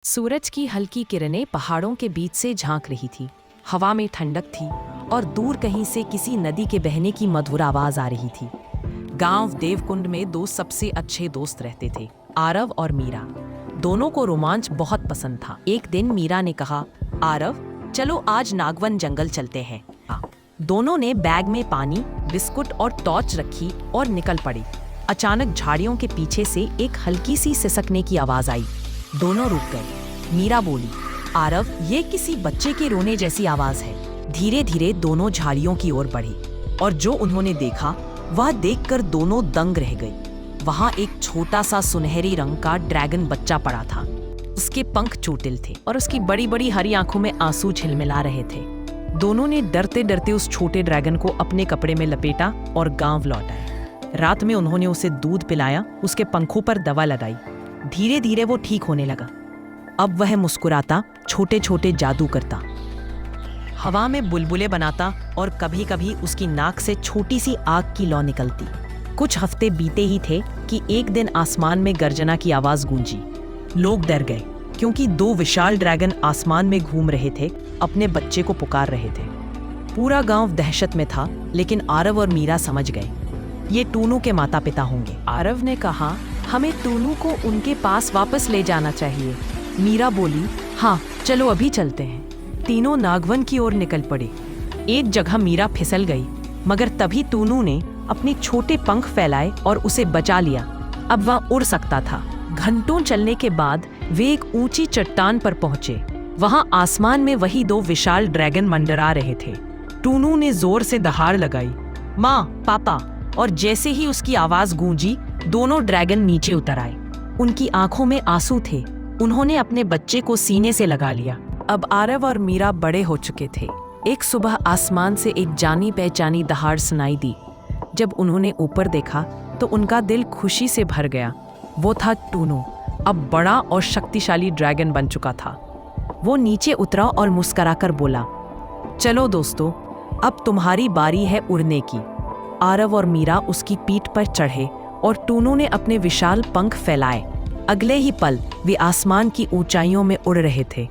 सूरज की हल्की किरणें पहाड़ों के बीच से झांक रही थी। हवा में ठंडक थी और दूर कहीं से किसी नदी के बहने की मधुर आवाज आ रही थी। गांव देवकुंड में दो सबसे अच्छे दोस्त रहते थे, आरव और मीरा। दोनों को रोमांच बहुत पसंद था। एक दिन मीरा ने कहा, आरव चलो आज नागवन जंगल चलते हैं। दोनों ने बैग में पानी, बिस्कुट और टॉर्च रखी और निकल पड़े। अचानक झाड़ियों के पीछे से एक हल्की सी सिसकने की आवाज आई। दोनों रुक गए। मीरा बोली, आरव ये किसी बच्चे के रोने जैसी आवाज है। धीरे धीरे दोनों झाड़ियों की ओर बढ़े और जो उन्होंने देखा वह देखकर दोनों दंग रह गए। वहां एक छोटा सा सुनहरी रंग का ड्रैगन बच्चा पड़ा था। उसके पंख चोटिल थे और उसकी बड़ी बड़ी हरी आंखों में आंसू झिलमिला रहे थे। दोनों ने डरते डरते उस छोटे ड्रैगन को अपने कपड़े में लपेटा और गांव लौट आए। रात में उन्होंने उसे दूध पिलाया, उसके पंखों पर दवा लगाई। धीरे धीरे वो ठीक होने लगा। अब वह मुस्कुराता, छोटे छोटे जादू करता, हवा में बुलबुले बनाता और कभी कभी उसकी नाक से छोटी सी आग की लौ निकलती। कुछ हफ्ते बीते ही थे कि एक दिन आसमान में गर्जना की आवाज गूंजी। लोग डर गए क्योंकि दो विशाल ड्रैगन आसमान में घूम रहे थे, अपने बच्चे को पुकार रहे थे। पूरा गांव दहशत में था, लेकिन आरव और मीरा समझ गए ये टूनू के माता पिता होंगे। आरव ने कहा, हमें टूनू को उनके पास वापस ले जाना चाहिए। मीरा बोली, हाँ चलो अभी चलते हैं। तीनों नागवन की ओर निकल पड़े। एक जगह मीरा फिसल गई, मगर तभी टूनू ने अपने छोटे पंख फैलाए और उसे बचा लिया। अब वह उड़ सकता था। घंटों चलने के बाद वे एक ऊंची चट्टान पर पहुंचे। वहां आसमान में वही दो विशाल ड्रैगन मंडरा रहे थे। टूनू ने जोर से दहाड़ लगाई, माँ, पापा, और जैसे ही उसकी आवाज गूंजी दोनों ड्रैगन नीचे उतर आए। उनकी आंखों में आंसू थे। उन्होंने अपने बच्चे को सीने से लगा लिया। अब आरव और मीरा बड़े हो चुके थे। एक सुबह आसमान से एक जानी पहचानी दहाड़ सुनाई दी। जब उन्होंने ऊपर देखा तो उनका दिल खुशी से भर गया। वो था टूनू, अब बड़ा और शक्तिशाली ड्रैगन बन चुका था। वो नीचे उतरा और मुस्कुराकर बोला, चलो दोस्तों, अब तुम्हारी बारी है उड़ने की। आरव और मीरा उसकी पीठ पर चढ़े और टूनू ने अपने विशाल पंख फैलाए। अगले ही पल वे आसमान की ऊंचाइयों में उड़ रहे थे।